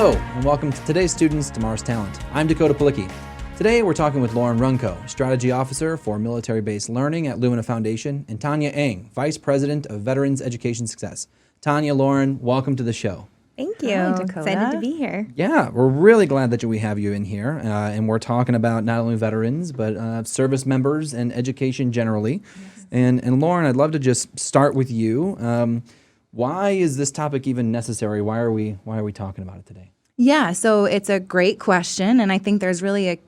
Hello, and welcome to today's Students, Tomorrow's Talent. I'm Dakota Palicki. Today, we're talking with Lauren Runco, Strategy Officer for Military-Based Learning at Lumina Foundation, and Tanya Eng, Vice President of Veterans Education Success. Tanya, Lauren, welcome to the show. Thank you. Hi, Dakota. Excited to be here. Yeah, we're really glad that we have you in here, and we're talking about not only veterans, but service members and education generally. Yes. And Lauren, I'd love to just start with you. Why is this topic even necessary? Why are we talking about it today? Yeah, so it's a great question, and I think there's really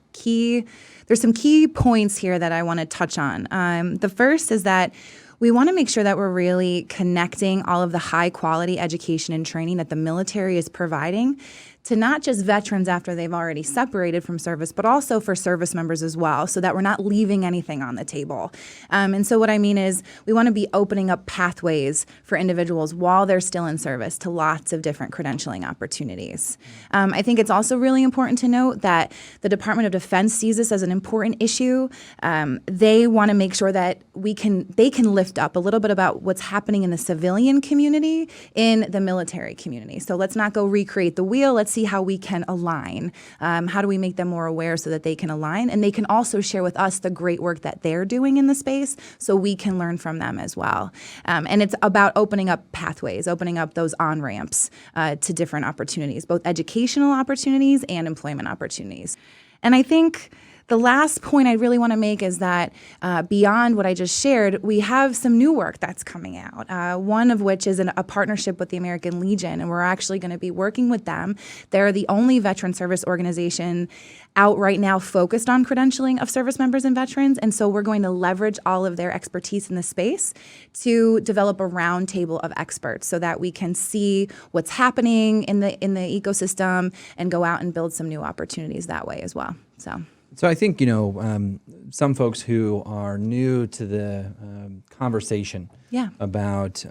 there's some key points here that I want to touch on. The first is that we want to make sure that we're really connecting all of the high quality education and training that the military is providing to not just veterans after they've already separated from service, but also for service members as well, so that we're not leaving anything on the table. And so what I mean is we want to be opening up pathways for individuals while they're still in service to lots of different credentialing opportunities. I think it's also really important to note that the Department of Defense sees this as an important issue. They want to make sure that they can lift up a little bit about what's happening in the civilian community, in the military community. So let's not go recreate the wheel. Let's see how we can align. How do we make them more aware so that they can align? And they can also share with us the great work that they're doing in the space so we can learn from them as well. And it's about opening up pathways, opening up those on-ramps to different opportunities, both educational opportunities and employment opportunities. And I think the last point I really want to make is that beyond what I just shared, we have some new work that's coming out, one of which is a partnership with the American Legion, and we're actually going to be working with them. They're the only veteran service organization out right now focused on credentialing of service members and veterans, and so we're going to leverage all of their expertise in the space to develop a round table of experts so that we can see what's happening in the ecosystem and go out and build some new opportunities that way as well. So I think, some folks who are new to the conversation about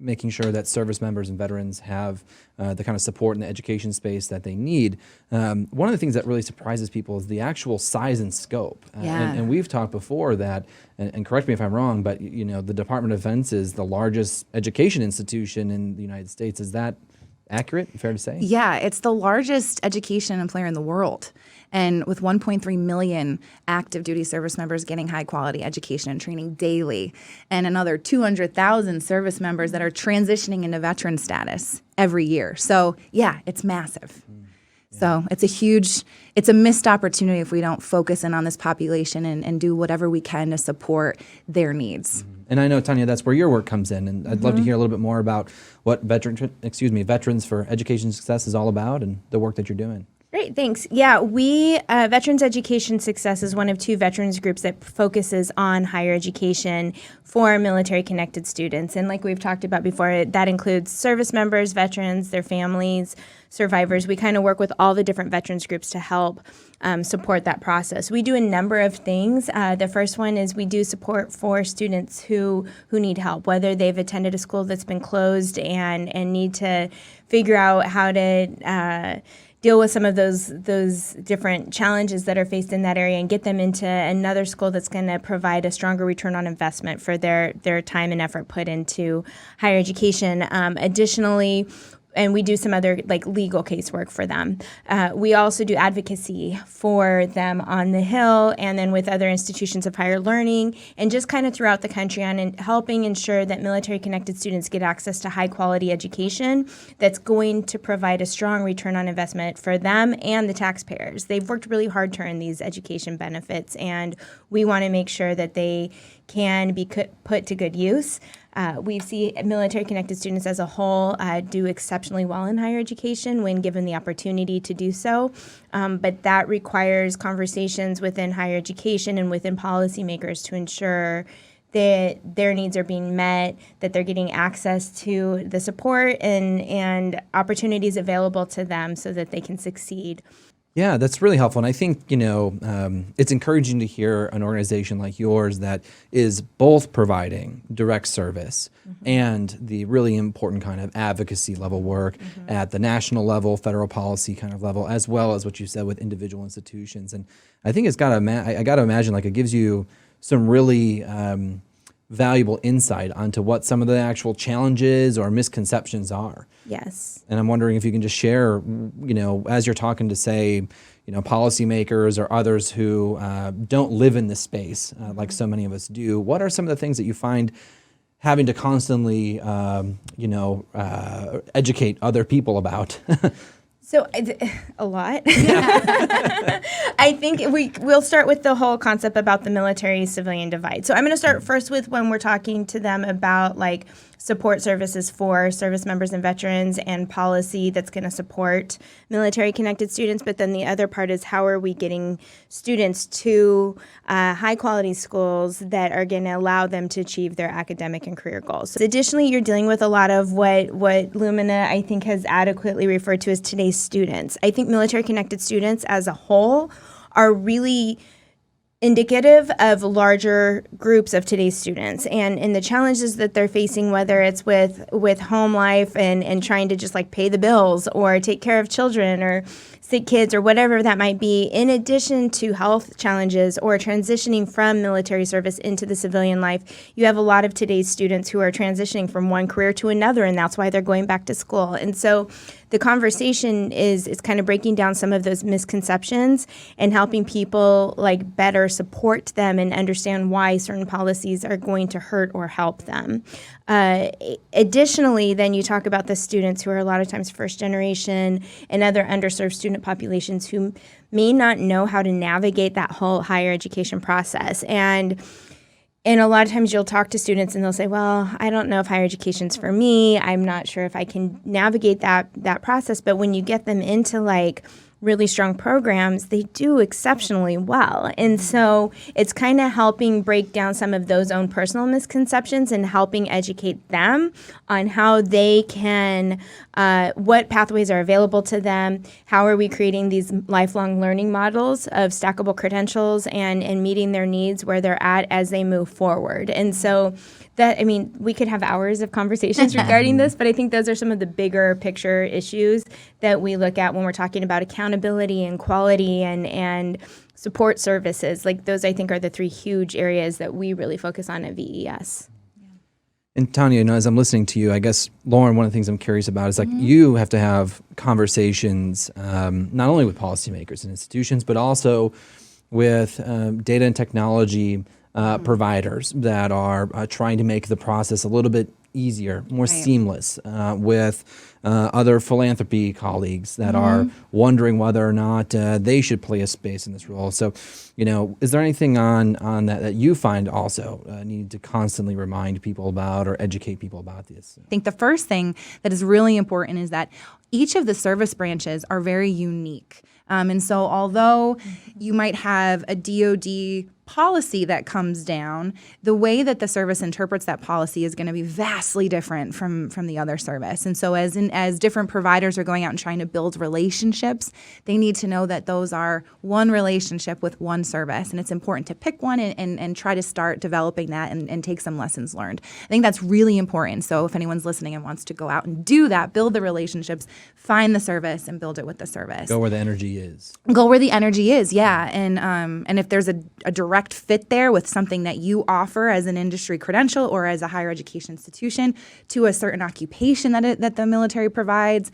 making sure that service members and veterans have the kind of support in the education space that they need, one of the things that really surprises people is the actual size and scope. And we've talked before that, and correct me if I'm wrong, but the Department of Defense is the largest education institution in the United States. Is that accurate? Fair to say? Yeah, it's the largest education employer in the world. And with 1.3 million active duty service members getting high quality education and training daily, and another 200,000 service members that are transitioning into veteran status every year. So yeah, it's massive. So it's a missed opportunity if we don't focus in on this population and do whatever we can to support their needs. And I know, Tanya, that's where your work comes in, and I'd love to hear a little bit more about what Veterans for Education Success is all about and the work that you're doing. Great, thanks. Yeah, Veterans Education Success is one of two veterans groups that focuses on higher education for military-connected students. And like we've talked about before, that includes service members, veterans, their families, survivors. We kind of work with all the different veterans groups to help support that process. We do a number of things. The first one is we do support for students who need help, whether they've attended a school that's been closed and need to figure out how to deal with some of those different challenges that are faced in that area and get them into another school that's going to provide a stronger return on investment for their time and effort put into higher education. Additionally, and we do some other legal casework for them. We also do advocacy for them on the Hill and then with other institutions of higher learning and just kind of throughout the country on helping ensure that military-connected students get access to high-quality education that's going to provide a strong return on investment for them and the taxpayers. They've worked really hard to earn these education benefits, and we want to make sure that they can be put to good use. We see military-connected students as a whole do exceptionally well in higher education when given the opportunity to do so, but that requires conversations within higher education and within policymakers to ensure that their needs are being met, that they're getting access to the support and opportunities available to them so that they can succeed. Yeah, that's really helpful. And I think, it's encouraging to hear an organization like yours that is both providing direct service and the really important kind of advocacy level work at the national level, federal policy kind of level, as well as what you said with individual institutions. And I think I got to imagine it gives you some really valuable insight onto what some of the actual challenges or misconceptions are. Yes. And I'm wondering if you can just share, as you're talking to, say, policymakers or others who don't live in this space like so many of us do, what are some of the things that you find having to constantly, educate other people about? So a lot. I think we'll start with the whole concept about the military-civilian divide. So I'm going to start first with when we're talking to them about like support services for service members and veterans and policy that's going to support military-connected students. But then the other part is how are we getting students to high-quality schools that are going to allow them to achieve their academic and career goals. So additionally, you're dealing with a lot of what Lumina, I think, has adequately referred to as today's students. I think military-connected students as a whole are really indicative of larger groups of today's students and the challenges that they're facing, whether it's with home life and trying to just like pay the bills or take care of children or sick kids or whatever that might be, in addition to health challenges or transitioning from military service into the civilian life. You have a lot of today's students who are transitioning from one career to another, and that's why they're going back to school. And so the conversation is kind of breaking down some of those misconceptions and helping people like better support them and understand why certain policies are going to hurt or help them. Additionally, then you talk about the students who are a lot of times first generation and other underserved student populations who may not know how to navigate that whole higher education process. And a lot of times you'll talk to students and they'll say, well, I don't know if higher education's for me. I'm not sure if I can navigate that process. But when you get them into like really strong programs, they do exceptionally well. And so it's kind of helping break down some of those own personal misconceptions and helping educate them on how they can, what pathways are available to them, how are we creating these lifelong learning models of stackable credentials and meeting their needs where they're at as they move forward. And so we could have hours of conversations regarding this, but I think those are some of the bigger picture issues that we look at when we're talking about accountability and quality and support services. Like those, I think, are the three huge areas that we really focus on at VES. And Tanya, as I'm listening to you, I guess, Lauren, one of the things I'm curious about is like you have to have conversations not only with policymakers and institutions, but also with data and technology providers that are trying to make the process a little bit easier, more seamless, with other philanthropy colleagues that are wondering whether or not they should play a space in this role. So, is there anything on that you find also need to constantly remind people about or educate people about this? I think the first thing that is really important is that each of the service branches are very unique. And so although you might have a DoD policy that comes down, the way that the service interprets that policy is going to be vastly different from the other service. And so as different providers are going out and trying to build relationships, they need to know that those are one relationship with one service. And it's important to pick one and try to start developing that and take some lessons learned. I think that's really important. So if anyone's listening and wants to go out and do that, build the relationships, find the service and build it with the service. Go where the energy is. Go where the energy is, yeah. And if there's a direct fit there with something that you offer as an industry credential or as a higher education institution to a certain occupation that the military provides,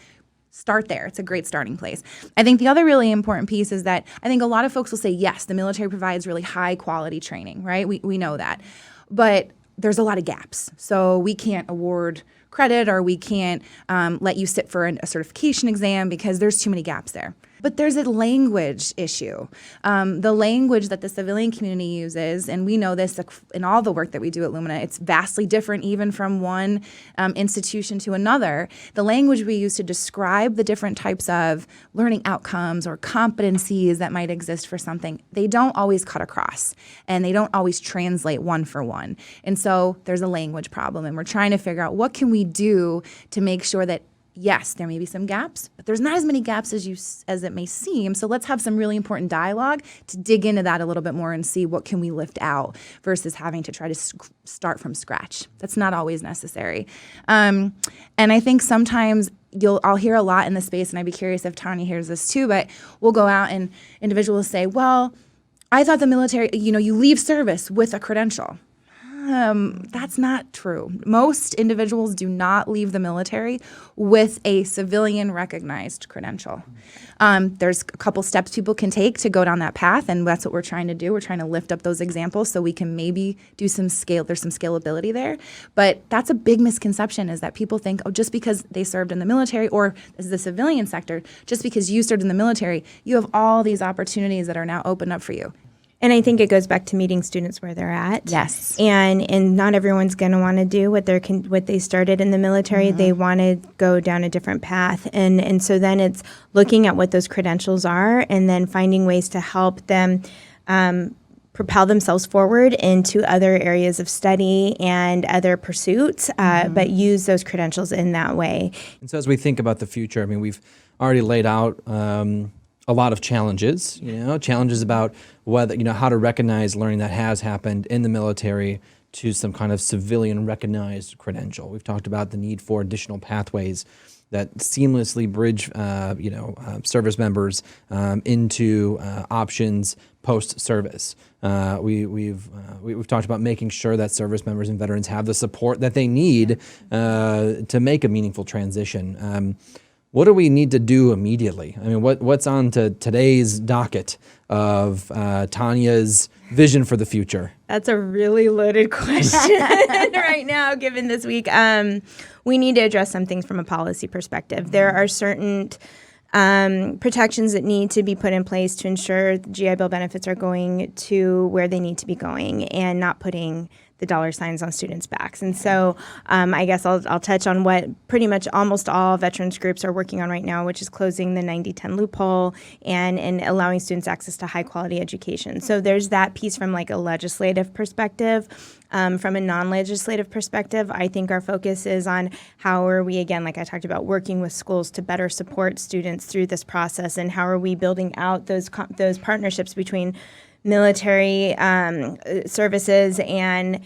start there. It's a great starting place. I think the other really important piece is that I think a lot of folks will say, yes, the military provides really high quality training, right? We know that. But there's a lot of gaps. So we can't award credit or we can't let you sit for a certification exam because there's too many gaps there. But there's a language issue. The language that the civilian community uses, and we know this in all the work that we do at Lumina, it's vastly different even from one institution to another. The language we use to describe the different types of learning outcomes or competencies that might exist for something, they don't always cut across, and they don't always translate one for one. And so there's a language problem, and we're trying to figure out what can we do to make sure that yes, there may be some gaps, but there's not as many gaps as it may seem. So let's have some really important dialogue to dig into that a little bit more and see what can we lift out versus having to try to start from scratch. That's not always necessary. And I think sometimes I'll hear a lot in the space, and I'd be curious if Tanya hears this too, but we'll go out and individuals say, well, I thought the military, you leave service with a credential. That's not true. Most individuals do not leave the military with a civilian recognized credential. There's a couple steps people can take to go down that path, and that's what we're trying to do. We're trying to lift up those examples so we can maybe do some scale. There's some scalability there. But that's a big misconception, is that people think, oh, just because they served in the military, or this is the civilian sector, just because you served in the military, you have all these opportunities that are now opened up for you. And I think it goes back to meeting students where they're at. Yes. And not everyone's going to want to do what they started in the military. They want to go down a different path. And so then it's looking at what those credentials are and then finding ways to help them propel themselves forward into other areas of study and other pursuits, but use those credentials in that way. And so as we think about the future, I mean, we've already laid out a lot of challenges, challenges about whether, how to recognize learning that has happened in the military to some kind of civilian recognized credential. We've talked about the need for additional pathways that seamlessly bridge, service members into options post-service. We've talked about making sure that service members and veterans have the support that they need to make a meaningful transition. What do we need to do immediately? I mean, what's on to today's docket of Tonya's vision for the future? That's a really loaded question right now, given this week. We need to address some things from a policy perspective. There are certain protections that need to be put in place to ensure the GI Bill benefits are going to where they need to be going and not putting the dollar signs on students' backs. And so I guess I'll touch on what pretty much almost all veterans groups are working on right now, which is closing the 90-10 loophole and allowing students access to high-quality education. So there's that piece from like a legislative perspective. From a non-legislative perspective, I think our focus is on how are we, again, like I talked about, working with schools to better support students through this process, and how are we building out those partnerships between military services and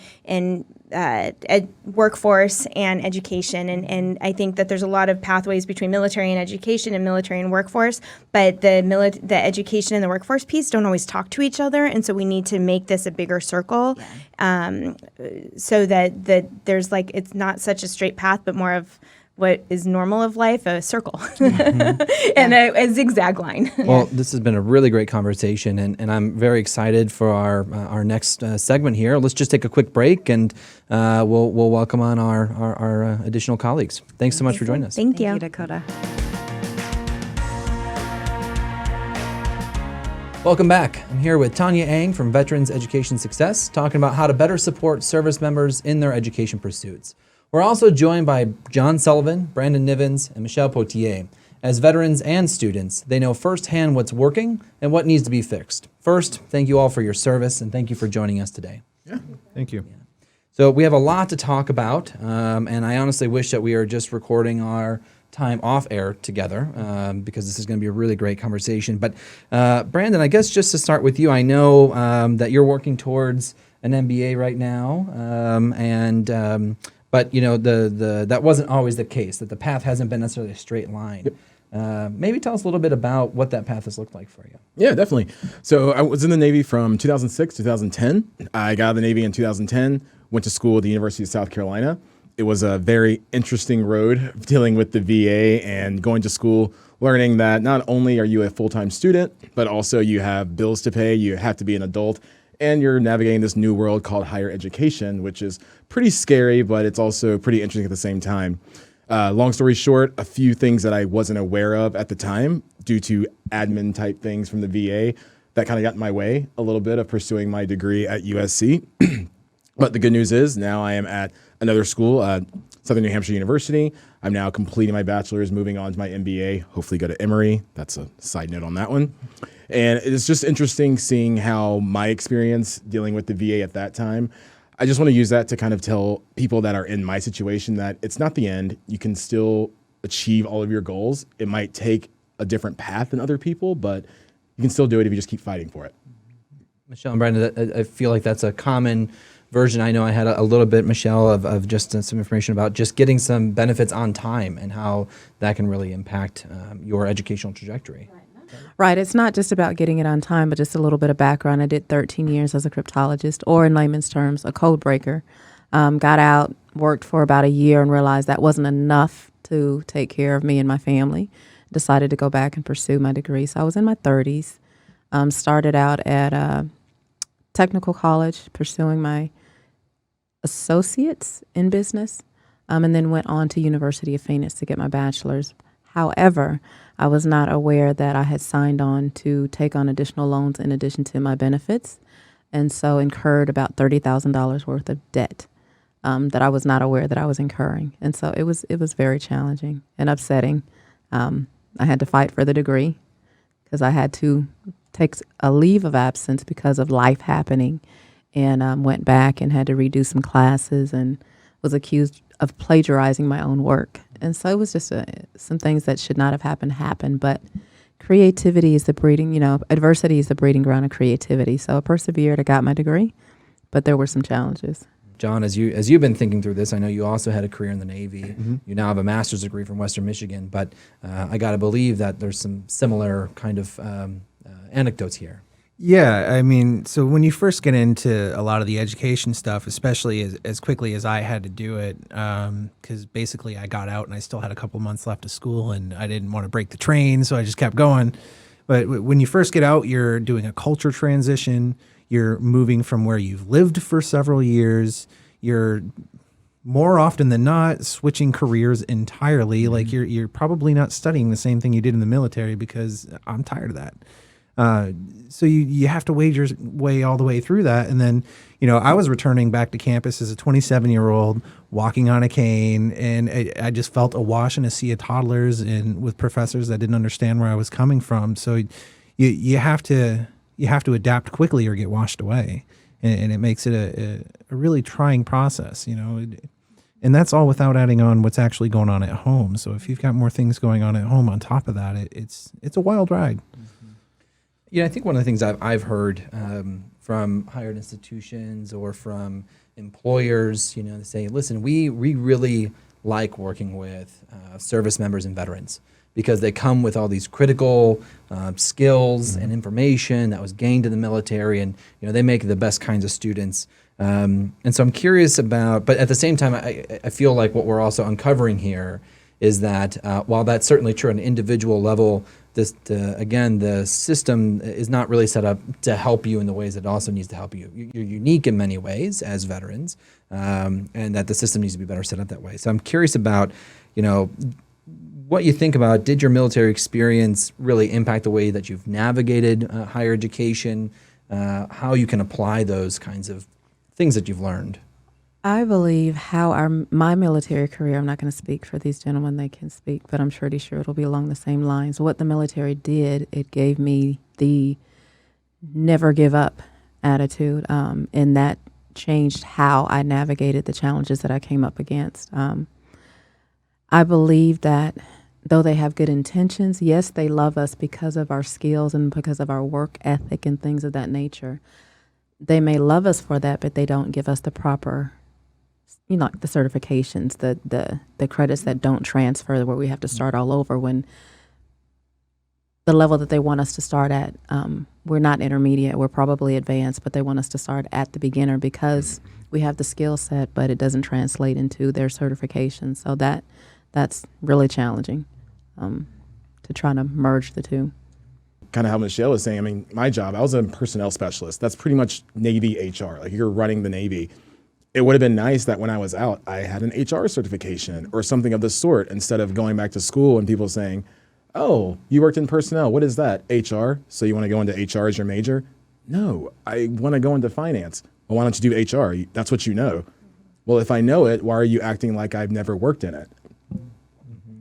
workforce and education. And I think that there's a lot of pathways between military and education and military and workforce, but the education and the workforce piece don't always talk to each other. And so we need to make this a bigger circle so that there's like, it's not such a straight path, but more of what is normal of life, a circle and a zigzag line. Well, this has been a really great conversation, and I'm very excited for our next segment here. Let's just take a quick break, and we'll welcome on our additional colleagues. Thanks so much for joining us. Thank you. Thank you, Dakota. Welcome back. I'm here with Tonya Ang from Veterans Education Success, talking about how to better support service members in their education pursuits. We're also joined by John Sullivan, Brandon Nivens, and Michelle Potier. As veterans and students, they know firsthand what's working and what needs to be fixed. First, thank you all for your service, and thank you for joining us today. Yeah, thank you. So we have a lot to talk about, and I honestly wish that we are just recording our time off air together because this is going to be a really great conversation. But Brandon, I guess just to start with you, I know that you're working towards an MBA right now, but that wasn't always the case, that the path hasn't been necessarily a straight line. Yep. Maybe tell us a little bit about what that path has looked like for you. Yeah, definitely. So I was in the Navy from 2006 to 2010. I got out of the Navy in 2010, went to school at the University of South Carolina. It was a very interesting road dealing with the VA and going to school, learning that not only are you a full-time student, but also you have bills to pay, you have to be an adult, and you're navigating this new world called higher education, which is pretty scary, but it's also pretty interesting at the same time. Long story short, a few things that I wasn't aware of at the time due to admin type things from the VA that kind of got in my way a little bit of pursuing my degree at USC. But the good news is now I am at another school, Southern New Hampshire University. I'm now completing my bachelor's, moving on to my MBA, hopefully go to Emory. That's a side note on that one. And it's just interesting seeing how my experience dealing with the VA at that time, I just want to use that to kind of tell people that are in my situation that it's not the end. You can still achieve all of your goals. It might take a different path than other people, but you can still do it if you just keep fighting for it. Michelle and Brandon, I feel like that's a common version. I know I had a little bit, Michelle, of just some information about just getting some benefits on time and how that can really impact your educational trajectory. Right. It's not just about getting it on time, but just a little bit of background. I did 13 years as a cryptologist, or in layman's terms, a code breaker. Got out, worked for about a year, and realized that wasn't enough to take care of me and my family. Decided to go back and pursue my degree. So I was in my 30s. Started out at a technical college, pursuing my associates in business, and then went on to University of Phoenix to get my bachelor's. However, I was not aware that I had signed on to take on additional loans in addition to my benefits, and so incurred about $30,000 worth of debt that I was not aware that I was incurring. And so it was very challenging and upsetting. I had to fight for the degree because I had to take a leave of absence because of life happening, and went back and had to redo some classes and was accused of plagiarizing my own work. And so it was just some things that should not have happened. But creativity is the breeding, adversity is the breeding ground of creativity. So I persevered, I got my degree, but there were some challenges. John, as you've been thinking through this, I know you also had a career in the Navy. Mm-hmm. You now have a master's degree from Western Michigan, but I got to believe that there's some similar kind of anecdotes here. Yeah, I mean, so when you first get into a lot of the education stuff, especially as quickly as I had to do it, because basically I got out and I still had a couple months left of school and I didn't want to break the train, so I just kept going. But when you first get out, you're doing a culture transition. You're moving from where you've lived for several years. You're more often than not switching careers entirely. Mm-hmm. Like you're probably not studying the same thing you did in the military, because I'm tired of that. So you have to wade your way all the way through that. And then, I was returning back to campus as a 27-year-old walking on a cane, and I just felt awash in a sea of toddlers and with professors that didn't understand where I was coming from. So you have to adapt quickly or get washed away. And it makes it a really trying process, and that's all without adding on what's actually going on at home. So if you've got more things going on at home on top of that, it's a wild ride. Yeah, I think one of the things I've heard from higher ed institutions or from employers, they say, listen, we really like working with service members and veterans because they come with all these critical skills and information that was gained in the military, and they make the best kinds of students. And so I'm curious about, but at the same time, I feel like what we're also uncovering here is that while that's certainly true on an individual level, the system is not really set up to help you in the ways that it also needs to help you. You're unique in many ways as veterans, and that the system needs to be better set up that way. So I'm curious about, what you think about, did your military experience really impact the way that you've navigated higher education, how you can apply those kinds of things that you've learned? I believe how my military career, I'm not going to speak for these gentlemen, they can speak, but I'm pretty sure it'll be along the same lines. What the military did, it gave me the never give up attitude, and that changed how I navigated the challenges that I came up against. I believe that though they have good intentions, yes, they love us because of our skills and because of our work ethic and things of that nature. They may love us for that, but they don't give us the proper, like the certifications, the credits that don't transfer, where we have to start all over when the level that they want us to start at, we're not intermediate, we're probably advanced, but they want us to start at the beginner because we have the skill set, but it doesn't translate into their certification. So that's really challenging to try to merge the two. Kind of how Michelle was saying, I mean, my job, I was a personnel specialist. That's pretty much Navy HR. Like, you're running the Navy. It would have been nice that when I was out, I had an HR certification or something of the sort, instead of going back to school and people saying, oh, you worked in personnel. What is that? HR? So you want to go into HR as your major? No, I want to go into finance. Well, why don't you do HR? That's what you know. Well, if I know it, why are you acting like I've never worked in it?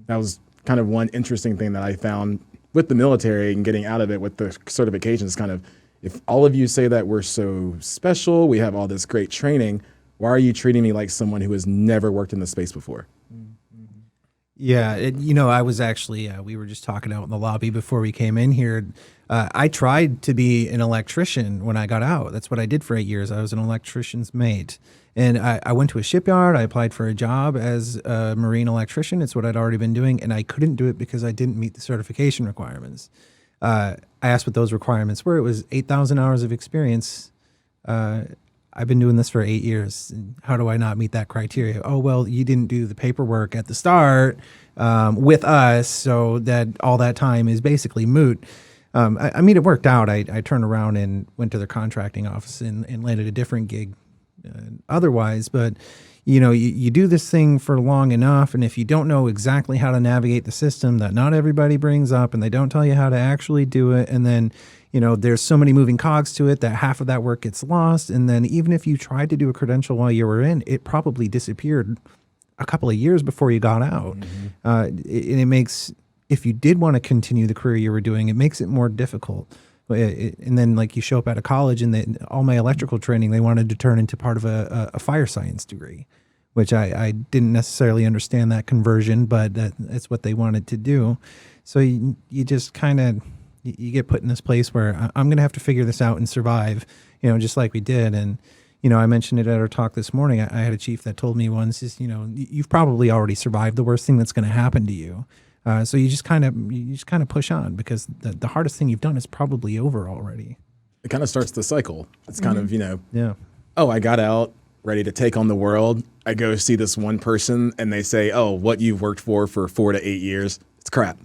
That was kind of one interesting thing that I found with the military and getting out of it with the certifications. Kind of, if all of you say that we're so special, we have all this great training, why are you treating me like someone who has never worked in the space before? Yeah, I was actually, we were just talking out in the lobby before we came in here. I tried to be an electrician when I got out. That's what I did for 8 years. I was an electrician's mate. And I went to a shipyard. I applied for a job as a marine electrician. It's what I'd already been doing. And I couldn't do it because I didn't meet the certification requirements. I asked what those requirements were. It was 8,000 hours of experience. I've been doing this for 8 years. How do I not meet that criteria? Oh, well, you didn't do the paperwork at the start with us, so that all that time is basically moot. I mean, it worked out. I turned around and went to their contracting office and landed a different gig otherwise. But, you do this thing for long enough, and if you don't know exactly how to navigate the system that not everybody brings up, and they don't tell you how to actually do it, and then there's so many moving cogs to it that half of that work gets lost. And then even if you tried to do a credential while you were in, it probably disappeared a couple of years before you got out. And it makes, if you did want to continue the career you were doing, it makes it more difficult. And then like you show up at a college and all my electrical training, they wanted to turn into part of a fire science degree, which I didn't necessarily understand that conversion, but that's what they wanted to do. So you just kind of, you get put in this place where I'm going to have to figure this out and survive, just like we did. And, I mentioned it at our talk this morning. I had a chief that told me once is, you've probably already survived the worst thing that's going to happen to you. So you just kind of push on, because the hardest thing you've done is probably over already. It kind of starts the cycle. It's kind of, Yeah. oh, I got out ready to take on the world. I go see this one person and they say, oh, what you've worked for 4 to 8 years, it's crap.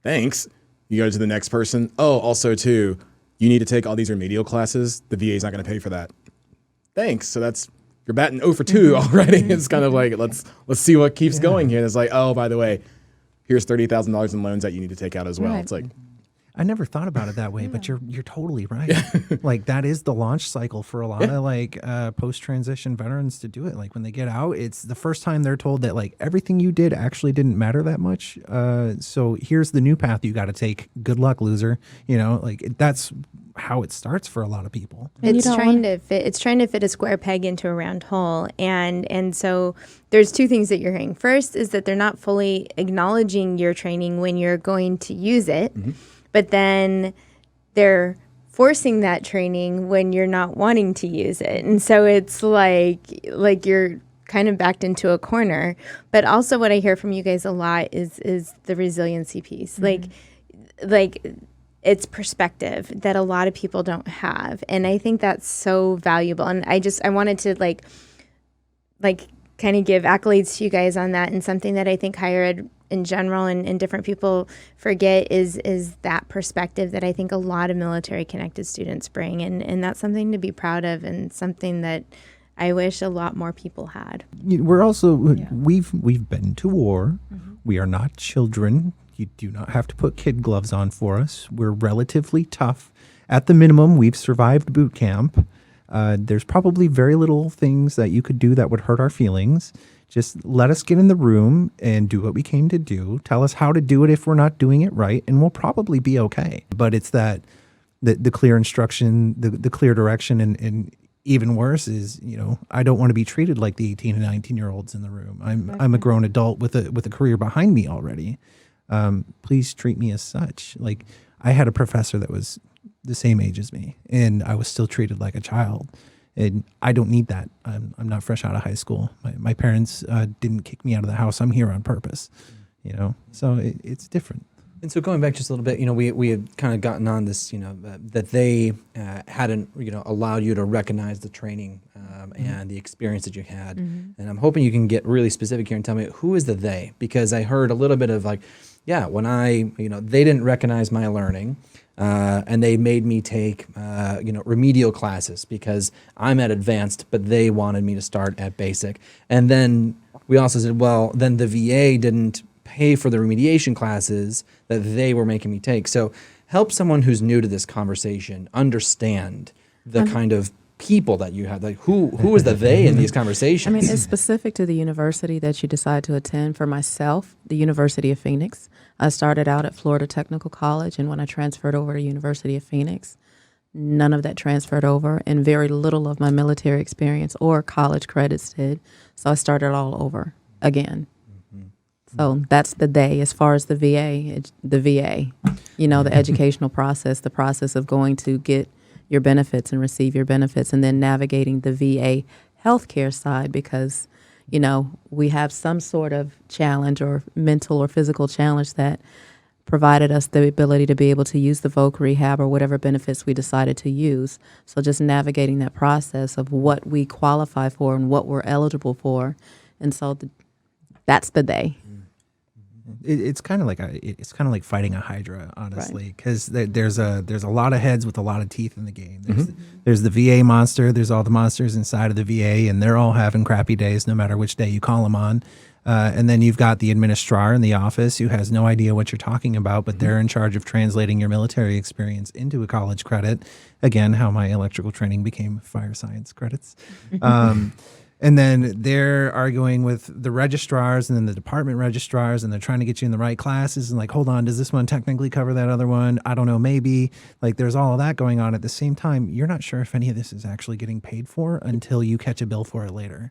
Thanks. You go to the next person. Oh, also too, you need to take all these remedial classes. The VA is not going to pay for that. Thanks. So you're batting 0 for 2 already. It's kind of like, let's see what keeps going here. And it's like, oh, by the way, here's $30,000 in loans that you need to take out as well. Right. It's like, I never thought about it that way, but you're totally right. Like that is the launch cycle for a lot of post-transition veterans to do it. Like when they get out, it's the first time they're told that like everything you did actually didn't matter that much. So here's the new path you got to take. Good luck, loser. That's how it starts for a lot of people. It's trying to fit a square peg into a round hole. And so there's two things that you're hearing. First is that they're not fully acknowledging your training when you're going to use it. Mm-hmm. But then they're forcing that training when you're not wanting to use it. And so it's like you're kind of backed into a corner. But also what I hear from you guys a lot is the resiliency piece. Mm-hmm. Like it's perspective that a lot of people don't have. And I think that's so valuable. And I wanted to like kind of give accolades to you guys on that. And something that I think higher ed in general and different people forget is that perspective that I think a lot of military connected students bring. And that's something to be proud of and something that I wish a lot more people had. We're also, we've been to war. Mm-hmm. We are not children. You do not have to put kid gloves on for us. We're relatively tough. At the minimum, we've survived boot camp. There's probably very little things that you could do that would hurt our feelings. Just let us get in the room and do what we came to do. Tell us how to do it if we're not doing it right, and we'll probably be okay. But it's that the clear instruction, the clear direction, and even worse is, I don't want to be treated like the 18 and 19-year-olds in the room. I'm a grown adult with a career behind me already. Please treat me as such. Like I had a professor that was the same age as me, and I was still treated like a child. And I don't need that. I'm not fresh out of high school. My parents didn't kick me out of the house. I'm here on purpose, So it's different. And so going back just a little bit, we had kind of gotten on this, that they hadn't, allowed you to recognize the training and the experience that you had. Mm-hmm. And I'm hoping you can get really specific here and tell me who is the they, because I heard a little bit of like, when they didn't recognize my learning. And they made me take, remedial classes because I'm at advanced, but they wanted me to start at basic. And then we also said, well, then the VA didn't pay for the remediation classes that they were making me take. So help someone who's new to this conversation understand the kind of people that you have. Like who is the they in these conversations? I mean, it's specific to the university that you decide to attend. For myself, the University of Phoenix. I started out at Florida Technical College, and when I transferred over to University of Phoenix, none of that transferred over, and very little of my military experience or college credits did. So I started all over again. Mm-hmm. So that's the they. As far as the VA, the educational process, the process of going to get your benefits and receive your benefits, and then navigating the VA healthcare side because we have some sort of challenge or mental or physical challenge that provided us the ability to be able to use the voc rehab or whatever benefits we decided to use. So just navigating that process of what we qualify for and what we're eligible for. And so that's the day. It's kind of like fighting a hydra, honestly, because there's a lot of heads with a lot of teeth in the game. There's the VA monster. There's all the monsters inside of the VA, and they're all having crappy days, no matter which day you call them on. And then you've got the administrar in the office who has no idea what you're talking about, but they're in charge of translating your military experience into a college credit. Again, how my electrical training became fire science credits. And then they're arguing with the registrars and then the department registrars, and they're trying to get you in the right classes. And like, hold on, does this one technically cover that other one? I don't know, maybe. Like, there's all of that going on at the same time. You're not sure if any of this is actually getting paid for until you catch a bill for it later,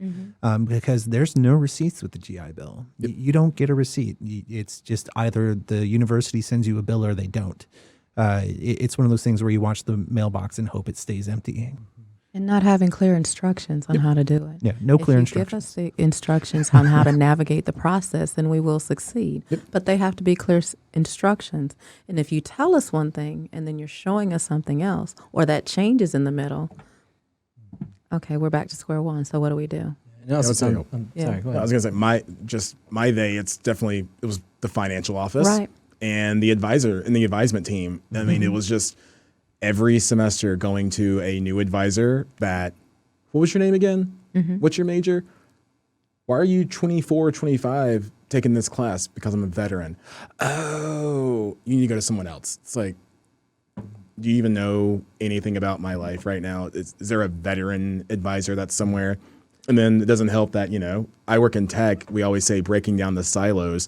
because there's no receipts with the GI Bill. You don't get a receipt. It's just either the university sends you a bill or they don't. It's one of those things where you watch the mailbox and hope it stays empty. And not having clear instructions on how to do it. Yeah, no clear instructions. If you give us the instructions on how to navigate the process, then we will succeed. But they have to be clear instructions. And if you tell us one thing and then you're showing us something else, or that changes in the middle, okay, we're back to square one. So what do we do? No, Sorry, go ahead. I was gonna say my they. It was the financial office, Right. and the advisor and the advisement team. I mean, it was just every semester going to a new advisor that, what was your name again? What's your major? Why are you 24, 25 taking this class? Because I'm a veteran. Oh, you need to go to someone else. It's like, do you even know anything about my life right now? Is there a veteran advisor that's somewhere? And then it doesn't help that, I work in tech. We always say breaking down the silos.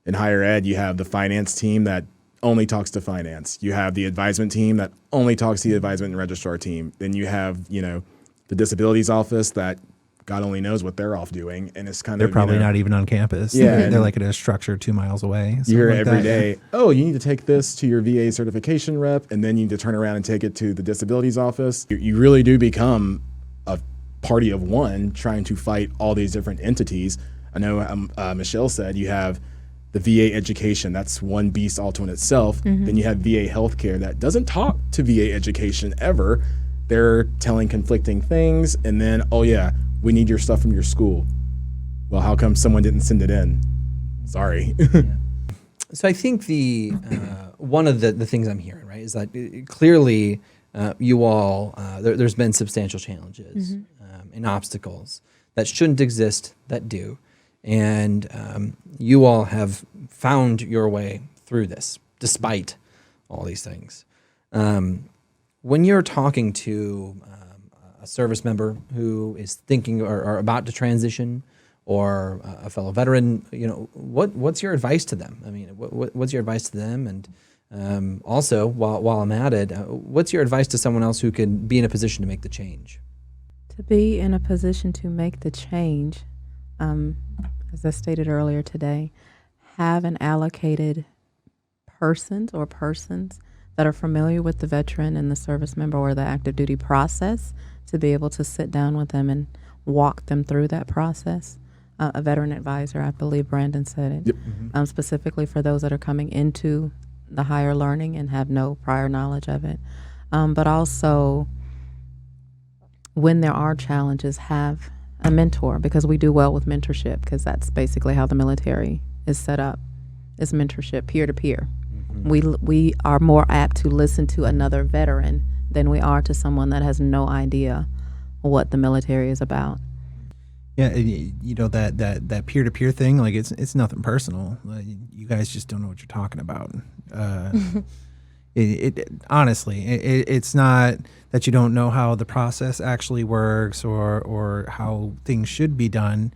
In higher ed, you have the finance team that only talks to finance. You have the advisement team that only talks to the advisement and registrar team. Then you have, the disabilities office that God only knows what they're off doing. And it's kind They're of, probably not even on campus. Yeah. They're like at a structure 2 miles away. You hear like every that. day, oh, you need to take this to your VA certification rep, and then you need to turn around and take it to the disabilities office. You really do become a party of one trying to fight all these different entities. I know Michelle said you have the VA education, that's one beast all to in itself. Then you have VA healthcare that doesn't talk to VA education ever. They're telling conflicting things, and then, oh yeah, we need your stuff from your school. Well, how come someone didn't send it in? Sorry. So I think the one of the things I'm hearing, right, is that clearly you all, there's been substantial challenges and obstacles that shouldn't exist that do. And you all have found your way through this, despite all these things. When you're talking to a service member who is thinking or about to transition, or a fellow veteran, what's your advice to them? I mean, what's your advice to them? And also, while I'm at it, what's your advice to someone else who could be in a position to make the change? To be in a position to make the change, as I stated earlier today, have an allocated persons that are familiar with the veteran and the service member or the active duty process to be able to sit down with them and walk them through that process. A veteran advisor, I believe Brandon said it, Yep. Specifically for those that are coming into the higher learning and have no prior knowledge of it. But also, when there are challenges, have a mentor, because we do well with mentorship, because that's basically how the military is set up, is mentorship, peer-to-peer. We are more apt to listen to another veteran than we are to someone that has no idea what the military is about. Yeah, that peer-to-peer thing, like it's nothing personal. You guys just don't know what you're talking about. Honestly, it's not that you don't know how the process actually works or how things should be done.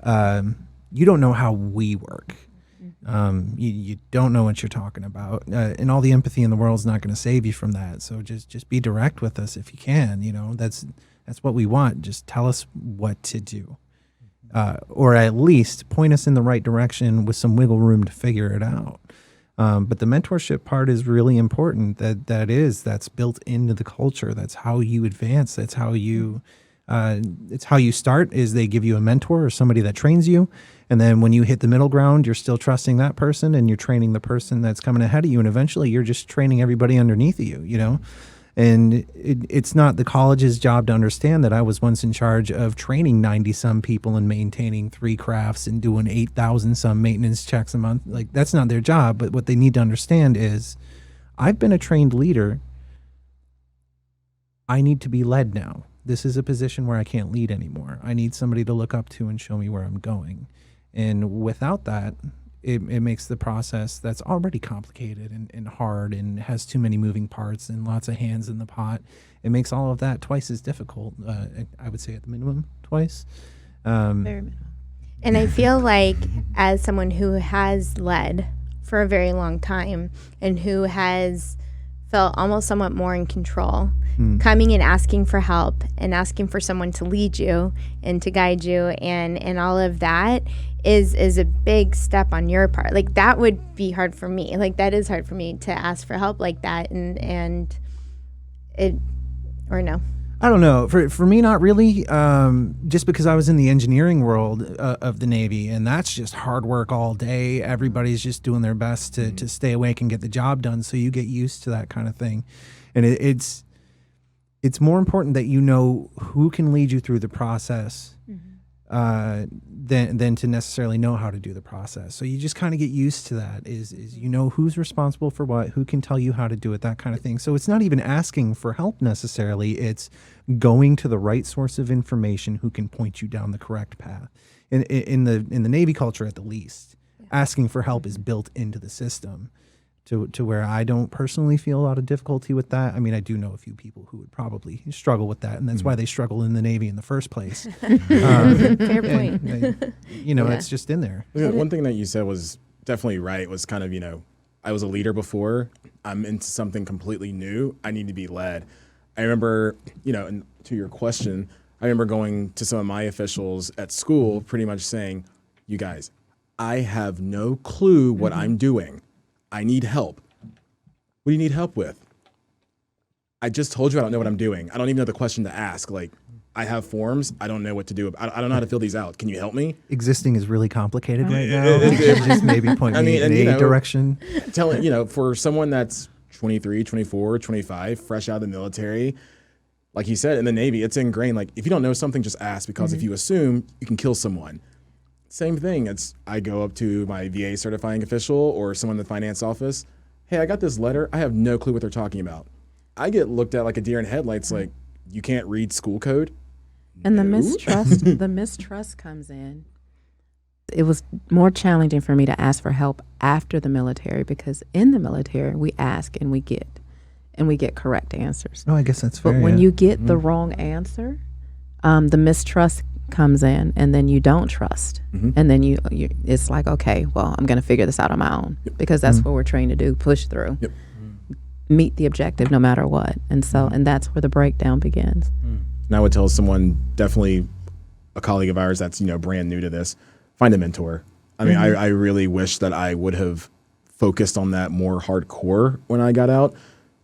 You don't know how we work. You don't know what you're talking about, and all the empathy in the world is not going to save you from that. So just be direct with us if you can. That's what we want. Just tell us what to do, or at least point us in the right direction with some wiggle room to figure it out. But the mentorship part is really important. That's built into the culture. That's how you advance. That's how you It's how you start is they give you a mentor or somebody that trains you. And then when you hit the middle ground, you're still trusting that person and you're training the person that's coming ahead of you. And eventually you're just training everybody underneath of you, you know? And it's not the college's job to understand that I was once in charge of training 90-some people and maintaining 3 crafts and doing 8,000-some maintenance checks a month. Like, that's not their job. But what they need to understand is I've been a trained leader. I need to be led now. This is a position where I can't lead anymore. I need somebody to look up to and show me where I'm going. And without that, it makes the process that's already complicated and hard and has too many moving parts and lots of hands in the pot. It makes all of that twice as difficult. I would say at the minimum twice. Very minimum. And I feel like as someone who has led for a very long time and who has felt almost somewhat more in control, coming and asking for help and asking for someone to lead you and to guide you and all of that is a big step on your part. Like, that would be hard for me. Like, that is hard for me to ask for help like that and it, or no. I don't know. For me, not really. Just because I was in the engineering world of the Navy, and that's just hard work all day. Everybody's just doing their best to stay awake and get the job done. So you get used to that kind of thing, and it's more important that you know who can lead you through the process than to necessarily know how to do the process. So you just kind of get used to that. Is you know who's responsible for what, who can tell you how to do it, that kind of thing. So it's not even asking for help necessarily. It's going to the right source of information who can point you down the correct path. In the Navy culture, at the least, asking for help is built into the system. To where I don't personally feel a lot of difficulty with that. I mean, I do know a few people who would probably struggle with that, and that's why they struggle in the Navy in the first place. Fair point. It's just in there. One thing that you said was definitely right, was kind of, I was a leader before. I'm into something completely new. I need to be led. I remember, and to your question, I remember going to some of my officials at school pretty much saying, you guys, I have no clue what I'm doing. I need help. What do you need help with? I just told you I don't know what I'm doing. I don't even know the question to ask. Like, I have forms. I don't know what to do. I don't know how to fill these out. Can you help me? Existing is really complicated right now. Just maybe point me in a direction. For someone that's 23, 24, 25, fresh out of the military, like you said, in the Navy, it's ingrained. Like, if you don't know something, just ask, because if you assume, you can kill someone. Same thing. I go up to my VA certifying official or someone in the finance office. Hey, I got this letter. I have no clue what they're talking about. I get looked at like a deer in headlights. Like, you can't read school code. And the mistrust comes in. It was more challenging for me to ask for help after the military, because in the military we ask and we get correct answers. Oh, I guess that's fair. But when you get the wrong answer, the mistrust comes in, and then you don't trust, and then you it's like, okay, well, I'm going to figure this out on my own, because that's what we're trained to do, push through, meet the objective no matter what. And so and that's where the breakdown begins. And I would tell someone, definitely a colleague of ours that's brand new to this, find a mentor. I mean, I really wish that I would have focused on that more hardcore when I got out.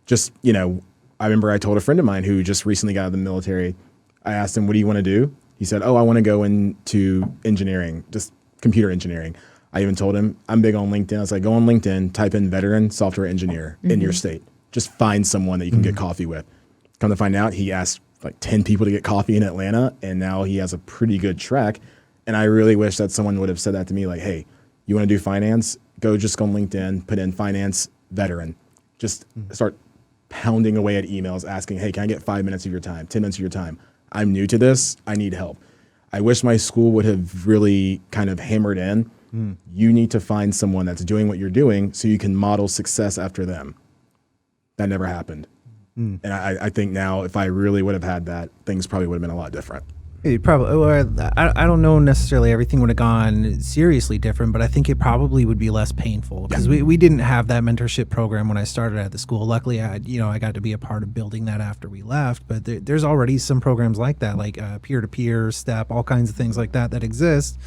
Just I remember I told a friend of mine who just recently got out of the military, I asked him, what do you want to do? He said, I want to go into engineering, just computer engineering. I even told him, I'm big on LinkedIn. I was like, go on LinkedIn, type in veteran software engineer in your state. Just find someone that you can get coffee with. Come to find out, he asked like 10 people to get coffee in Atlanta, and now he has a pretty good track. And I really wish that someone would have said that to me, like, hey, you want to do finance? Just go on LinkedIn, put in finance veteran. Just start pounding away at emails asking, hey, can I get 5 minutes of your time, 10 minutes of your time? I'm new to this. I need help. I wish my school would have really kind of hammered in. You need to find someone that's doing what you're doing so you can model success after them. That never happened. And I think now, if I really would have had that, things probably would have been a lot different. It probably, or I don't know necessarily everything would have gone seriously different, but I think it probably would be less painful, because we didn't have that mentorship program when I started at the school. Luckily, I got to be a part of building that after we left. But there's already some programs like that, like peer-to-peer, STEP, all kinds of things like that exist.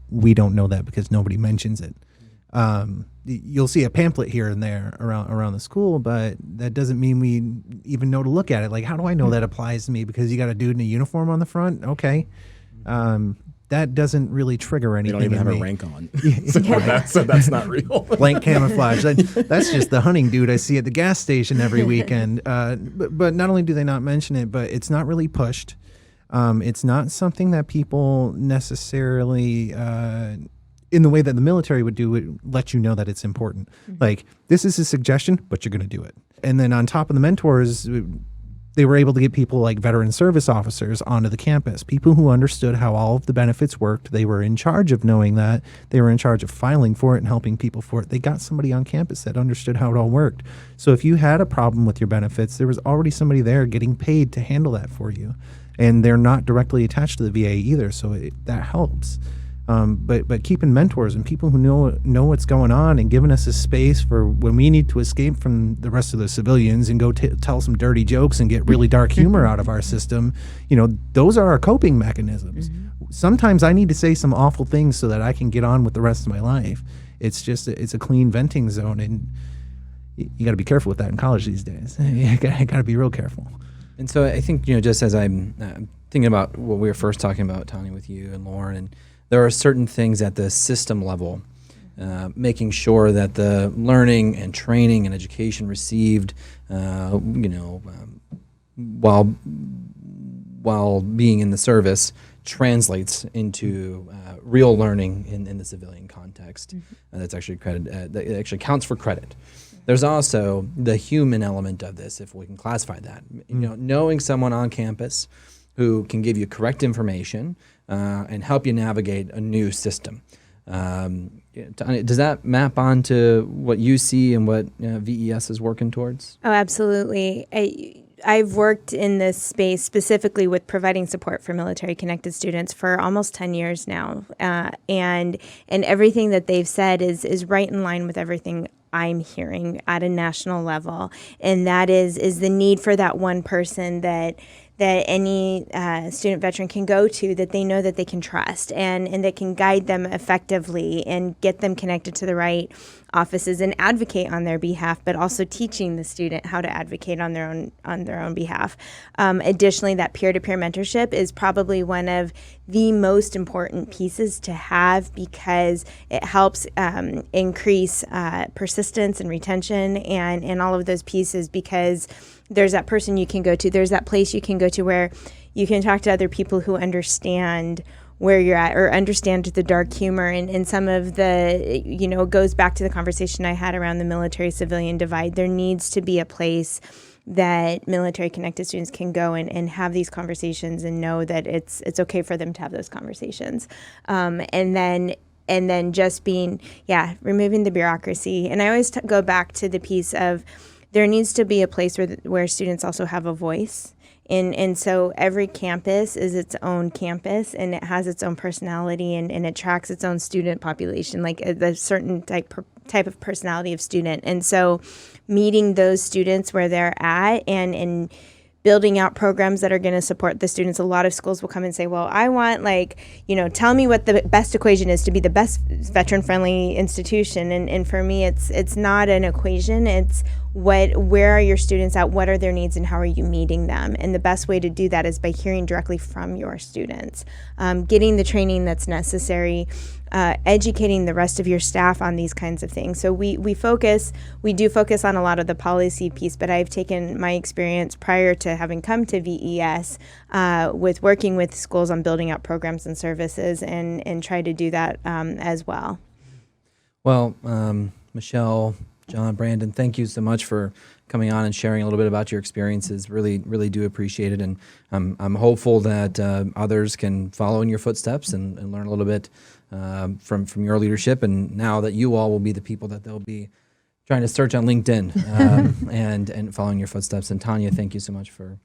We don't know that because nobody mentions it. you'll see a pamphlet here and there around the school, but that doesn't mean we even know to look at it. Like, how do I know that applies to me? Because you got a dude in a uniform on the front? Okay. That doesn't really trigger anything. You don't even have a rank on. So that's not real. Blank camouflage. That's just the hunting dude I see at the gas station every weekend. But not only do they not mention it, but it's not really pushed. It's not something that people necessarily, in the way that the military would do it, let you know that it's important. Like, this is a suggestion, but you're going to do it. And then on top of the mentors, they were able to get people like veteran service officers onto the campus, people who understood how all of the benefits worked. They were in charge of knowing that. They were in charge of filing for it and helping people for it. They got somebody on campus that understood how it all worked. So if you had a problem with your benefits, there was already somebody there getting paid to handle that for you. And they're not directly attached to the VA either, so that helps. But keeping mentors and people who know what's going on and giving us a space for when we need to escape from the rest of the civilians and go tell some dirty jokes and get really dark humor out of our system, those are our coping mechanisms. Sometimes I need to say some awful things so that I can get on with the rest of my life. It's a clean venting zone, and you got to be careful with that in college these days. You got to be real careful. And so I think, just as I'm thinking about what we were first talking about, Tanya, with you and Lauren, and there are certain things at the system level, making sure that the learning and training and education received, while being in the service translates into real learning in the civilian context. That's actually that actually counts for credit. There's also the human element of this, if we can classify that. Knowing someone on campus who can give you correct information and help you navigate a new system. Does that map onto what you see and what VES is working towards? Oh, absolutely. I've worked in this space specifically with providing support for military-connected students for almost 10 years now, and everything that they've said is right in line with everything I'm hearing at a national level, and that is the need for that one person that any student veteran can go to, that they know that they can trust and that can guide them effectively and get them connected to the right offices and advocate on their behalf, but also teaching the student how to advocate on their own behalf. Additionally, that peer-to-peer mentorship is probably one of the most important pieces to have, because it helps increase persistence and retention and all of those pieces, because there's that person you can go to, there's that place you can go to where you can talk to other people who understand where you're at or understand the dark humor and some of the, it goes back to the conversation I had around the military-civilian divide. There needs to be a place that military-connected students can go and have these conversations and know that it's okay for them to have those conversations. And then just removing the bureaucracy. And I always go back to the piece of there needs to be a place where students also have a voice. And so every campus is its own campus, and it has its own personality, and it attracts its own student population, like a certain type of personality of student. And so meeting those students where they're at and building out programs that are going to support the students. A lot of schools will come and say, well, I want tell me what the best equation is to be the best veteran-friendly institution. And for me, it's not an equation. It's where are your students at? What are their needs and how are you meeting them? And the best way to do that is by hearing directly from your students, getting the training that's necessary, educating the rest of your staff on these kinds of things. So we do focus on a lot of the policy piece, but I've taken my experience prior to having come to VES with working with schools on building out programs and services and try to do that as well. Well, Michelle, John, Brandon, thank you so much for coming on and sharing a little bit about your experiences. Really, really do appreciate it. And I'm hopeful that others can follow in your footsteps and learn a little bit from your leadership. And now that you all will be the people that they'll be trying to search on LinkedIn and following your footsteps. And Tanya, thank you so much for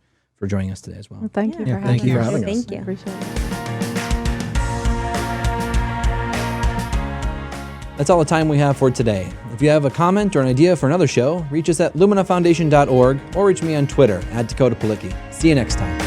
joining us today as well. Well, thank you for having thank you for us. having us. Thank you. Appreciate it. That's all the time we have for today. If you have a comment or an idea for another show, reach us at luminafoundation.org or reach me on Twitter @DakotaPalicki. See you next time.